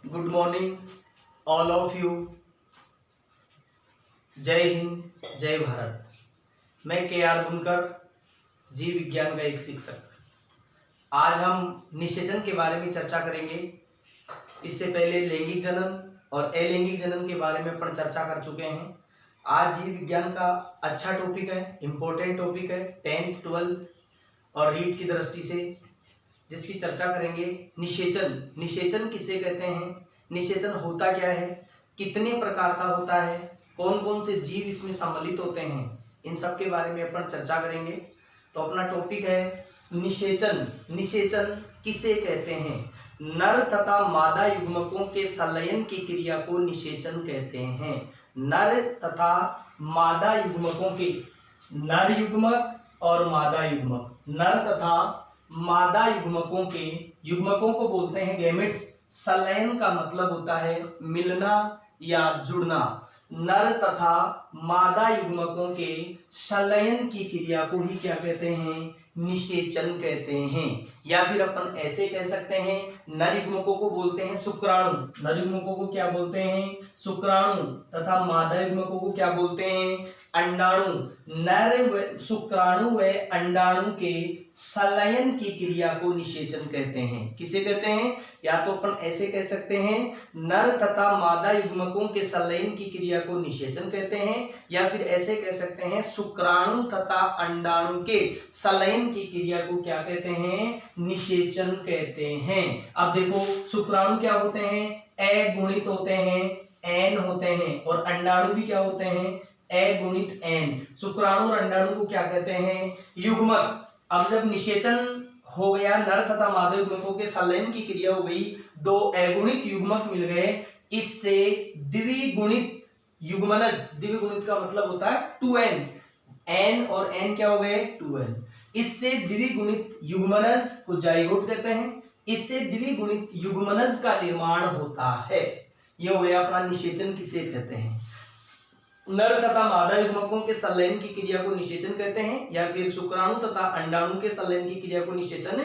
Good morning all of you. जय हिंद जय भारत। मैं के आर बुनकर, जीव विज्ञान का एक शिक्षक। आज हम निषेचन के बारे में चर्चा करेंगे। इससे पहले लैंगिक जनन और अलैंगिक जनन के बारे में अपन चर्चा कर चुके हैं। आज जीव विज्ञान का अच्छा टॉपिक है, इम्पोर्टेंट टॉपिक है 10th 12th और रीट की दृष्टि से, जिसकी चर्चा करेंगे। निषेचन, निषेचन किसे कहते हैं, निषेचन होता क्या है, कितने प्रकार का होता है, कौन कौन से जीव इसमें सम्मिलित होते हैं, इन सब के बारे में अपन चर्चा करेंगे। तो अपना टॉपिक है निषेचन। निषेचन किसे कहते हैं? नर तथा मादा युग्मकों के संलयन की क्रिया को निषेचन कहते हैं। नर तथा मादा युग्मकों के, नर युग्मक और मादा युग्मक, नर तथा मादा युग्मकों के, युग्मकों को बोलते हैं गैमेट्स। संलयन का मतलब होता है मिलना या जुड़ना। नर तथा मादा युग्मकों के संलयन की क्रिया को ही क्या कहते हैं? निषेचन कहते हैं। या फिर अपन ऐसे कह सकते हैं, नर युग्मकों को बोलते हैं शुक्राणु। नर युग्मकों को क्या बोलते हैं? शुक्राणु। तथा मादा युग्मकों को क्या बोलते हैं? अंडाणु। नर शुक्राणु व अंडाणु के संलयन की क्रिया को निषेचन कहते हैं। किसे कहते हैं? या तो अपन ऐसे कह सकते हैं, नर तथा मादा युग्मकों के संलयन की क्रिया को निषेचन कहते हैं, या फिर ऐसे कह सकते हैं शुक्राणु तथा अंडाणु के संलयन की क्रिया को क्या कहते हैं? निषेचन कहते हैं। अब देखो, शुक्राणु क्या होते हैं? अगुणित होते हैं, एन होते हैं, और अंडाणु भी क्या होते हैं? अगुणित एन। शुक्राणु और अंडाणु को क्या कहते हैं? युग्मक। अब जब निषेचन हो गया, नर तथा मादा युग्मकों के संलयन की क्रिया हो गई, दो अगुणित युग्मक मिल गए, इससे द्विगुणित युग्मनज, द्विगुणित का मतलब होता है 2n, n और n क्या हो गए? 2n। इससे द्विगुणित युग्मनज को जाइगोट कहते हैं। इससे द्विगुणित युग्मनज का निर्माण होता है। ये हो गया अपना निषेचन किसे कहते हैं। नर तथा मादा युग्मकों के संलयन की क्रिया को निषेचन कहते हैं, या फिर शुक्राणु तथा अंडाणु के संलयन की क्रिया को निषेचन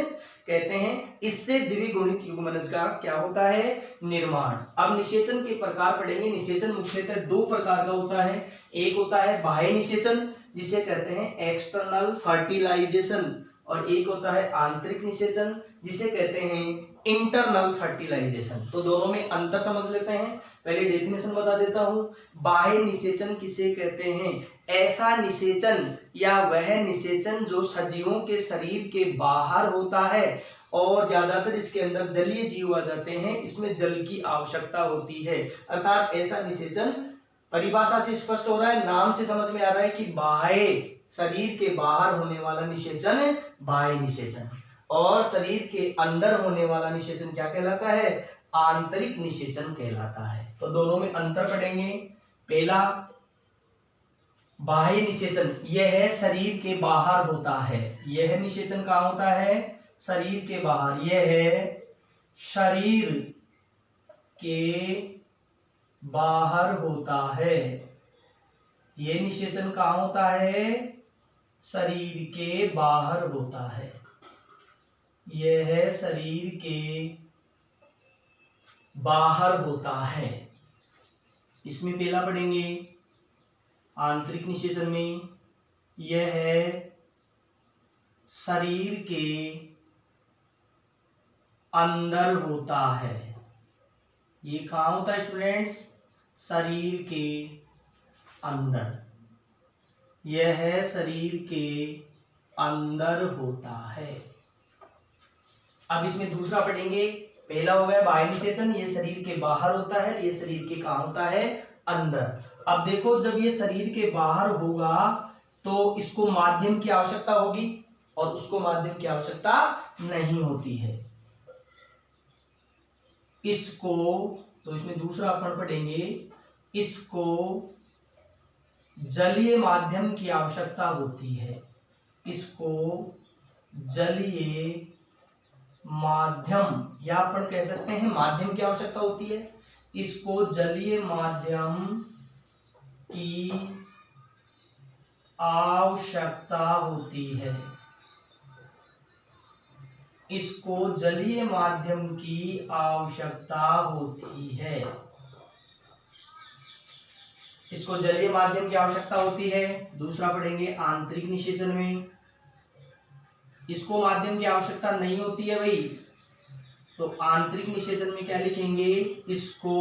कहते हैं। इससे द्विगुणित युग्मनज का क्या होता है? निर्माण। अब निषेचन के प्रकार पढ़ेंगे। निषेचन मुख्यतः दो प्रकार का होता है। एक होता है बाह्य निषेचन, जिसे कहते हैं एक्सटर्नल फर्टिलाइजेशन, और एक होता है आंतरिक निषेचन, जिसे कहते हैं इंटरनल फर्टिलाइजेशन। तो दोनों में अंतर समझ लेते हैं। पहले डेफिनेशन बता देता हूं। बाह्य निषेचन किसे कहते हैं? ऐसा निषेचन या वह निषेचन जो सजीवों के शरीर के बाहर होता है, और ज्यादातर इसके अंदर जलीय जीव आ जाते हैं, इसमें जल की आवश्यकता होती है। अर्थात ऐसा निषेचन, परिभाषा से स्पष्ट हो रहा है, नाम से समझ में आ रहा है कि बाह्य, शरीर के बाहर होने वाला निषेचन बाह्य निषेचन, और शरीर के अंदर होने वाला निषेचन क्या कहलाता है? आंतरिक निषेचन कहलाता है। तो दोनों में अंतर पढ़ेंगे। पहला, बाह्य निषेचन, यह शरीर के बाहर होता है। यह निषेचन कहाँ होता है? शरीर के बाहर। यह शरीर के बाहर होता है। यह निषेचन कहाँ होता है? शरीर के बाहर होता है। यह शरीर के बाहर होता है। इसमें पहला पढ़ेंगे आंतरिक निषेचन में, यह शरीर के अंदर होता है। ये कहाँ होता है स्टूडेंट्स? शरीर के अंदर। यह शरीर के अंदर होता है। अब इसमें दूसरा पढ़ेंगे। पहला हो गया बाह्य निषेचन, ये शरीर के बाहर होता है, ये शरीर के कहाँ होता है? अंदर। अब देखो, जब ये शरीर के बाहर होगा तो इसको माध्यम की आवश्यकता होगी, और उसको माध्यम की आवश्यकता नहीं होती है। इसको, तो इसमें दूसरा अपन पढ़ेंगे, इसको जलीय माध्यम की आवश्यकता होती है। इसको जलीय माध्यम, या अपन कह सकते हैं माध्यम की आवश्यकता होती है। इसको जलीय माध्यम की आवश्यकता होती है। इसको जलीय माध्यम की आवश्यकता होती है। इसको जलीय माध्यम की आवश्यकता होती है। दूसरा पढ़ेंगे आंतरिक निषेचन में इसको माध्यम की आवश्यकता नहीं होती है भाई, तो आंतरिक निषेचन में क्या लिखेंगे, इसको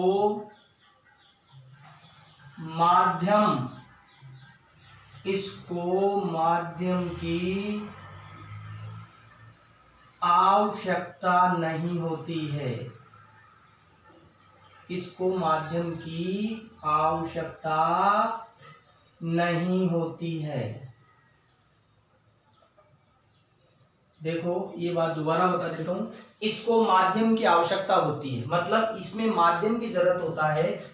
माध्यम की आवश्यकता नहीं होती है। इसको माध्यम की आवश्यकता नहीं होती है। देखो ये बात दोबारा बता देता हूं, इसको माध्यम की आवश्यकता होती है, मतलब इसमें माध्यम की जरूरत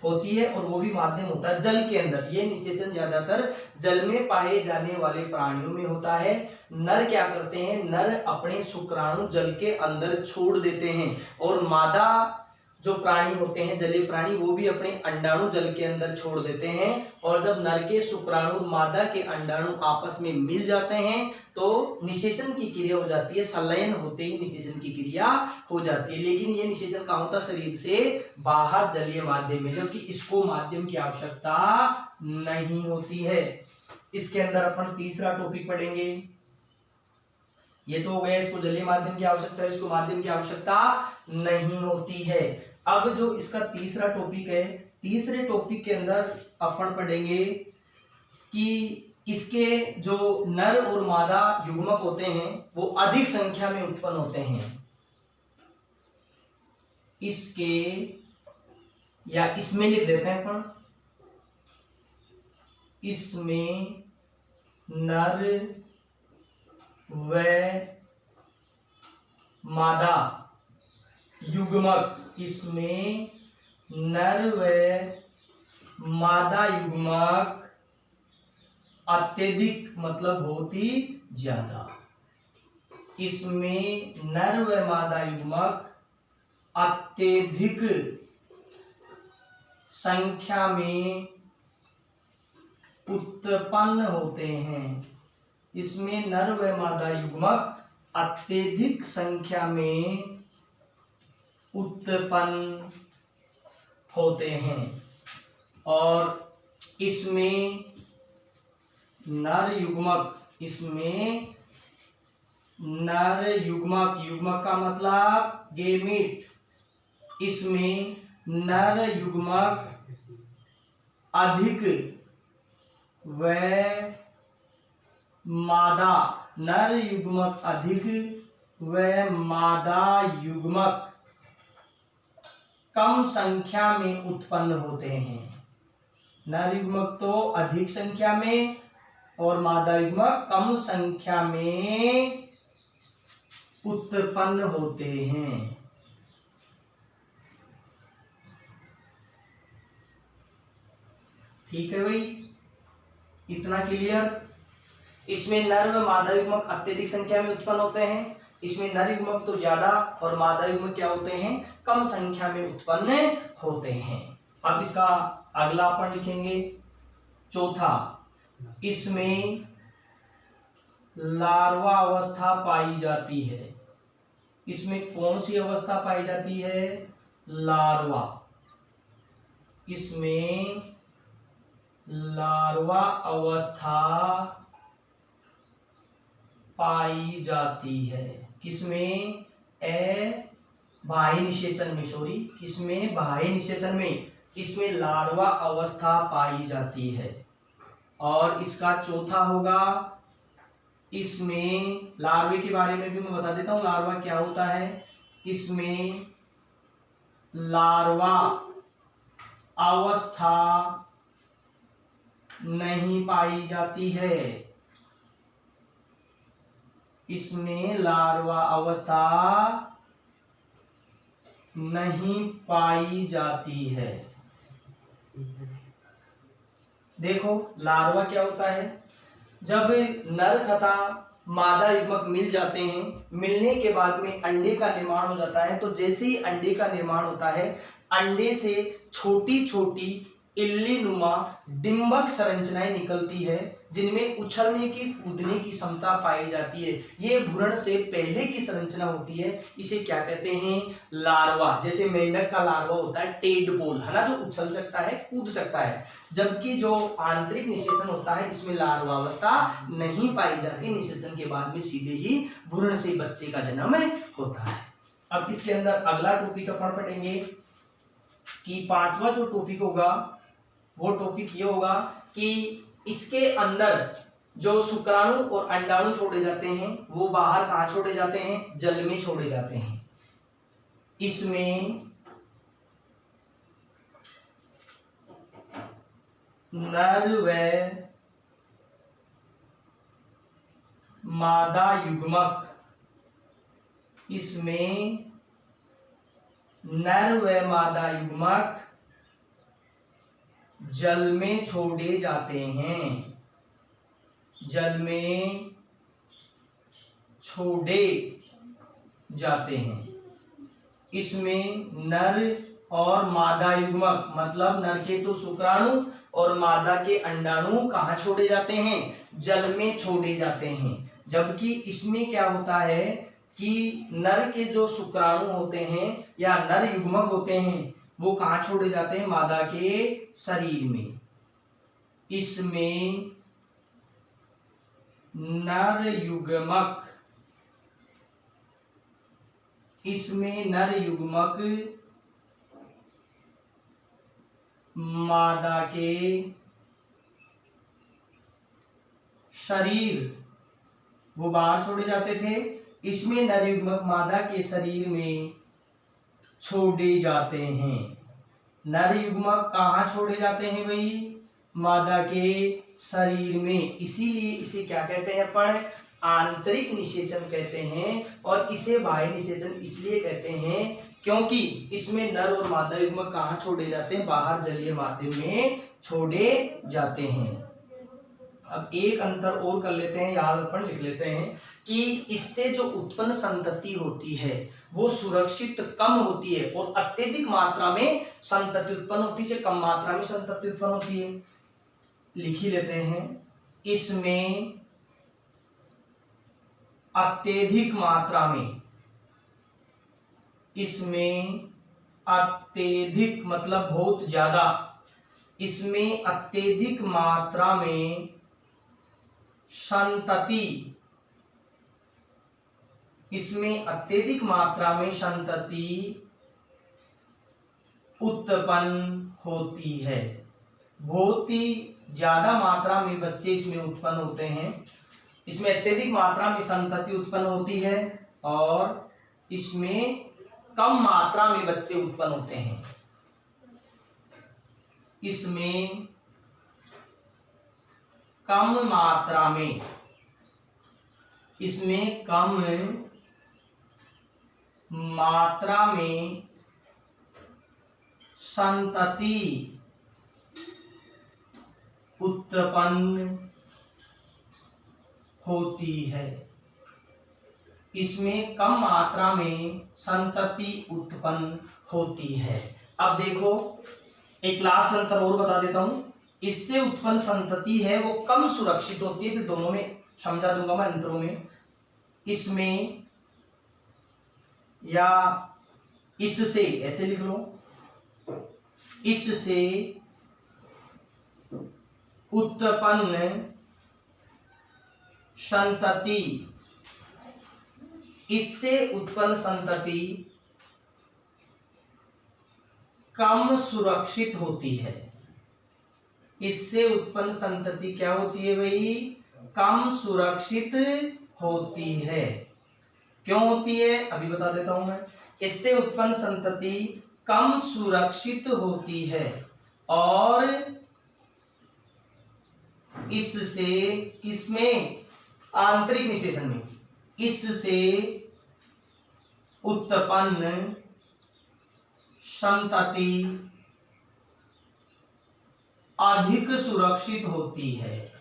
होती है और वो भी माध्यम होता है जल के अंदर। ये निषेचन ज्यादातर जल में पाए जाने वाले प्राणियों में होता है। नर क्या करते हैं, नर अपने शुक्राणु जल के अंदर छोड़ देते हैं और मादा जो प्राणी होते हैं जलीय प्राणी वो भी अपने अंडाणु जल के अंदर छोड़ देते हैं। और जब नर के शुक्राणु मादा के अंडाणु आपस में मिल जाते हैं तो निषेचन की क्रिया हो जाती है। संलयन होते ही निषेचन की क्रिया हो जाती है, लेकिन ये निषेचन कहाँ होता है, शरीर से बाहर जलीय माध्यम में, जबकि इसको माध्यम की आवश्यकता नहीं होती है। इसके अंदर अपन तीसरा टॉपिक पढ़ेंगे। ये तो हो गया इसको जलीय माध्यम की आवश्यकता है, इसको माध्यम की आवश्यकता नहीं होती है। अब जो इसका तीसरा टॉपिक है, तीसरे टॉपिक के अंदर अपन पढ़ेंगे कि इसके जो नर और मादा युग्मक होते हैं वो अधिक संख्या में उत्पन्न होते हैं। इसके या इसमें लिख देते हैं अपन, इसमें नर व मादा युग्मक, इसमें नर व मादा युग्मक अत्यधिक, मतलब बहुत ही ज्यादा, इसमें नर व मादा युग्मक अत्यधिक संख्या में उत्पन्न होते हैं। इसमें नर व मादा युग्मक अत्यधिक संख्या में उत्पन्न होते हैं और इसमें नर युग्मक, इसमें नर युग्मक, युग्मक का मतलब गेमीट, इसमें नर युग्मक अधिक व मादा, नर युग्मक अधिक व मादा युग्मक कम संख्या में उत्पन्न होते हैं। नर युग्मक तो अधिक संख्या में और मादा युग्मक कम संख्या में उत्पन्न होते हैं। ठीक है भाई, इतना क्लियर। इसमें नर व मादा युग्मक अत्यधिक संख्या में उत्पन्न होते हैं, इसमें नर युग्मक तो ज्यादा और मादा युग्मक क्या होते हैं, कम संख्या में उत्पन्न होते हैं। अब इसका अगला अपन लिखेंगे चौथा, इसमें लार्वा अवस्था पाई जाती है। इसमें कौन सी अवस्था पाई जाती है, लार्वा, इसमें लार्वा अवस्था पाई जाती है। किसमें, बाह्य निषेचन में, सॉरी, किसमें, बाह्य निषेचन में इसमें लार्वा अवस्था पाई जाती है। और इसका चौथा होगा, इसमें लार्वे के बारे में भी मैं बता देता हूं, लार्वा क्या होता है। इसमें लार्वा अवस्था नहीं पाई जाती है, इसमें लार्वा अवस्था नहीं पाई जाती है। देखो लार्वा क्या होता है, जब नर तथा मादा युग्मक मिल जाते हैं, मिलने के बाद में अंडे का निर्माण हो जाता है। तो जैसे ही अंडे का निर्माण होता है, अंडे से छोटी छोटी इल्ली नुमा डिंबक संरचनाएं निकलती है, जिनमें उछलने की कूदने की क्षमता पाई जाती है। ये भ्रूण से पहले की संरचना होती है, इसे क्या कहते हैं, लार्वा। जैसे मेंढक का लार्वा होता है टेडपोल, है ना, जो उछल सकता है, कूद सकता है, जबकि जो आंतरिक निषेचन होता है इसमें लार्वावस्था नहीं पाई जाती। निषेचन के बाद में सीधे ही भ्रूण से बच्चे का जन्म होता है। अब इसके अंदर अगला टॉपिक अपन पढ़ेंगे कि पांचवा जो टॉपिक होगा वो टॉपिक ये होगा कि इसके अंदर जो शुक्राणु और अंडाणु छोड़े जाते हैं वो बाहर कहाँ छोड़े जाते हैं, जल में छोड़े जाते हैं। इसमें नर व मादा युग्मक, इसमें नर व मादा युग्मक जल में छोड़े जाते हैं, जल में छोड़े जाते हैं। इसमें नर और मादा युग्मक मतलब नर के तो शुक्राणु और मादा के अंडाणु कहाँ छोड़े जाते हैं, जल में छोड़े जाते हैं। जबकि इसमें क्या होता है कि नर के जो शुक्राणु होते हैं या नर युग्मक होते हैं वो कहाँ छोड़े जाते हैं, मादा के शरीर में। इसमें नर युग्मक, इसमें नर युग्मक मादा के शरीर वो बाहर छोड़े जाते थे, इसमें नर युग्मक मादा के शरीर में छोड़े जाते हैं। नर युग्मक कहाँ छोड़े जाते हैं भाई, मादा के शरीर में। इसीलिए इसे क्या कहते हैं अपन, आंतरिक निषेचन कहते हैं। और इसे बाह्य निषेचन इसलिए कहते हैं क्योंकि इसमें नर और मादा युग्मक कहाँ छोड़े जाते हैं, बाहर जलीय माध्यम में छोड़े जाते हैं। अब एक अंतर और कर लेते हैं, याद अपन लिख लेते हैं कि इससे जो उत्पन्न संतति होती है वो सुरक्षित कम होती है और अत्यधिक मात्रा में संतति उत्पन्न होती है, कम मात्रा में संतति उत्पन्न होती है। लिख ही लेते हैं, इसमें अत्यधिक मात्रा में, इसमें अत्यधिक मतलब बहुत ज्यादा, इसमें अत्यधिक मात्रा में संतति, इसमें अत्यधिक मात्रा में संतति उत्पन्न होती है। बहुत ही ज्यादा मात्रा में बच्चे इसमें उत्पन्न होते हैं, इसमें अत्यधिक मात्रा में संतति उत्पन्न होती है और इसमें कम मात्रा में बच्चे उत्पन्न होते हैं। इसमें कम मात्रा में, इसमें कम मात्रा में संतति उत्पन्न होती है, इसमें कम मात्रा में संतति उत्पन्न होती है। अब देखो एक लास्ट अंतर और बता देता हूं, इससे उत्पन्न संतति है वो कम सुरक्षित होती है, फिर दोनों में समझा दूंगा मैं अंतरों में। इसमें या इससे, ऐसे लिख लो, इससे उत्पन्न संतति, इससे उत्पन्न संतति कम सुरक्षित होती है। इससे उत्पन्न संतति क्या होती है भाई, कम सुरक्षित होती है। क्यों होती है अभी बता देता हूं मैं। इससे उत्पन्न संतति कम सुरक्षित होती है और इससे, किसमें, आंतरिक निषेचन में, इससे उत्पन्न संतति अधिक सुरक्षित होती है।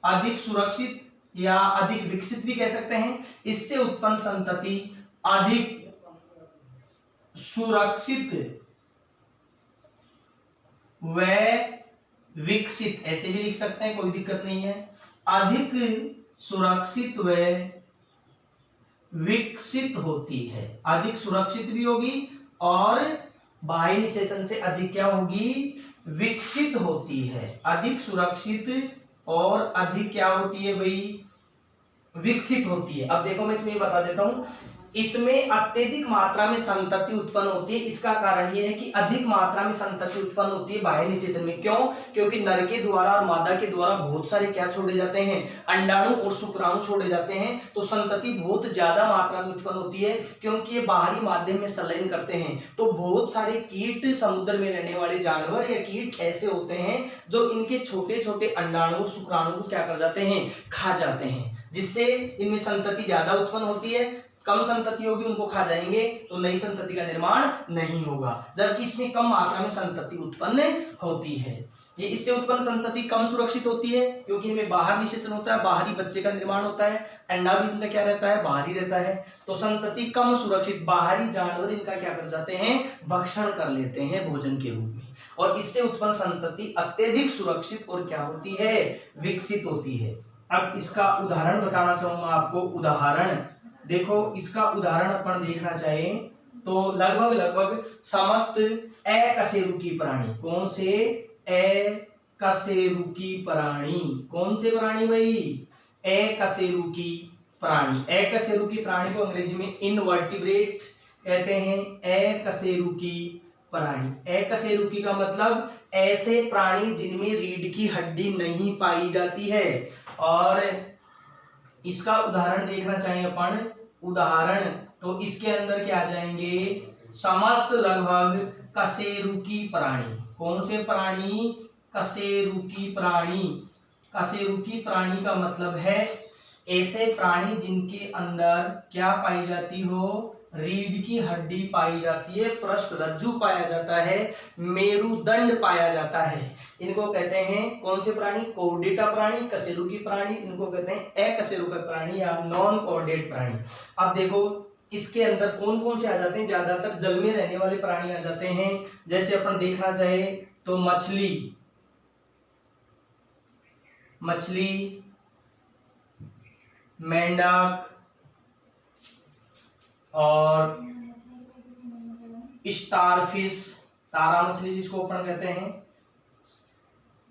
अधिक सुरक्षित या अधिक विकसित भी कह सकते हैं। इससे उत्पन्न संतति अधिक सुरक्षित व विकसित, ऐसे भी लिख सकते हैं, कोई दिक्कत नहीं है। अधिक सुरक्षित व विकसित होती है। अधिक सुरक्षित भी होगी और बाह्य निषेचन से अधिक क्या होगी, विकसित होती है। अधिक सुरक्षित और अधिक क्या होती है भाई, विकसित होती है। अब देखो मैं इसमें ये बता देता हूं, इसमें अत्यधिक मात्रा में संतति उत्पन्न होती है। इसका कारण यह है कि अधिक मात्रा में संतति उत्पन्न होती है बाह्य निषेचन में। क्यों? क्योंकि नर के द्वारा और मादा के द्वारा बहुत सारे क्या छोड़े जाते हैं, अंडाणु और शुक्राणु छोड़े जाते हैं। तो संतति बहुत ज्यादा मात्रा में उत्पन्न होती है, क्योंकि ये बाहरी माध्यम में संलयन करते हैं। तो बहुत सारे कीट, समुद्र में रहने वाले जानवर या कीट ऐसे होते हैं जो इनके छोटे छोटे अंडाणु शुक्राणु को क्या कर जाते हैं, खा जाते हैं, जिससे इनमें संतति ज्यादा उत्पन्न होती है। कम संतति होगी उनको खा जाएंगे तो नई संतति का निर्माण नहीं होगा, जबकि इसमें कम मात्रा में संतति उत्पन्न होती है। ये इससे उत्पन्न संतति कम सुरक्षित होती है, क्योंकि इनमें बाहर निषेचन होता है, बाहरी बच्चे का निर्माण होता है, अंडा भी इनका क्या रहता है, बाहरी रहता है। तो संतति कम सुरक्षित, बाहरी जानवर इनका क्या कर जाते हैं, भक्षण कर लेते हैं भोजन के रूप में, और इससे उत्पन्न संतति अत्यधिक सुरक्षित और क्या होती है, विकसित होती है। अब इसका उदाहरण बताना चाहूंगा आपको। उदाहरण देखो, इसका उदाहरण अपन देखना चाहे तो लगभग समस्त अकशेरुकी प्राणी। कौन से? अकशेरुकी प्राणी। कौन से प्राणी भाई? अकशेरुकी प्राणी। अकशेरुकी प्राणी को अंग्रेजी में इनवर्टिब्रेट कहते हैं। अकशेरुकी प्राणी। अकशेरुकी का मतलब ऐसे प्राणी जिनमें रीढ़ की हड्डी नहीं पाई जाती है। और इसका उदाहरण देखना चाहिए अपन। उदाहरण तो इसके अंदर क्या आ जाएंगे, समस्त लगभग कशेरुकी प्राणी। कौन से प्राणी? कशेरुकी प्राणी। कशेरुकी प्राणी का मतलब है ऐसे प्राणी जिनके अंदर क्या पाई जाती हो, रीढ़ की हड्डी पाई जाती है, पृष्ठ रज्जु पाया जाता है, मेरुदंड पाया जाता है। इनको कहते हैं कौन से प्राणी? कोर्डेटा प्राणी, कशेरुकी प्राणी। इनको कहते हैं अकशेरुकी प्राणी या नॉन कोर्डेट प्राणी। अब देखो इसके अंदर कौन कौन से आ जाते हैं, ज्यादातर जल में रहने वाले प्राणी आ जाते हैं। जैसे अपन देखना चाहे तो मछली, मेंढक और स्टारफिश, तारा मछली जिसको अपन कहते हैं,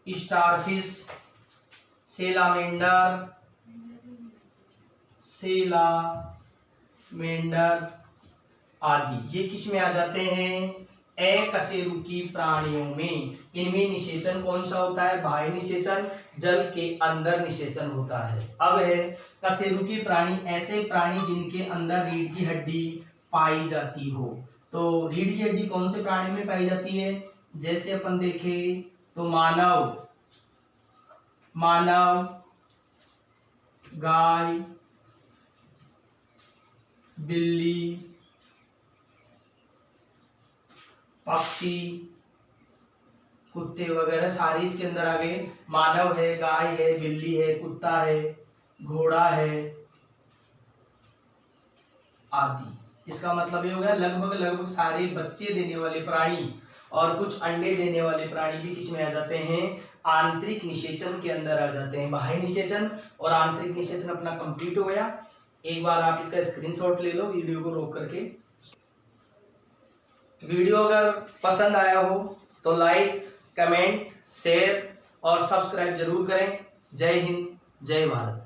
स्टारफिश, सेलामेंडर आदि। ये किस में आ जाते हैं? अकशेरुकी प्राणियों में। इनमें निषेचन कौन सा होता है? बाह्य निषेचन। जल के अंदर निषेचन होता है। अब है कशेरुकी प्राणी, ऐसे प्राणी जिनके अंदर रीढ़ की हड्डी पाई जाती हो। तो रीढ़ की हड्डी कौन से प्राणी में पाई जाती है? जैसे अपन देखें तो मानव, गाय, बिल्ली, पक्षी, कुत्ते वगैरह सारे इसके अंदर आ गए। मानव है, गाय है, बिल्ली है, कुत्ता है, घोड़ा है आदि। इसका मतलब ये हो गया लगभग सारे बच्चे देने वाले प्राणी और कुछ अंडे देने वाले प्राणी भी किस में आ जाते हैं? आंतरिक निषेचन के अंदर आ जाते हैं। बाह्य निषेचन और आंतरिक निषेचन अपना कंप्लीट हो गया। एक बार आप इसका स्क्रीनशॉट ले लो वीडियो को रोक करके। वीडियो अगर पसंद आया हो तो लाइक, कमेंट, शेयर और सब्सक्राइब जरूर करें। जय हिंद, जय भारत।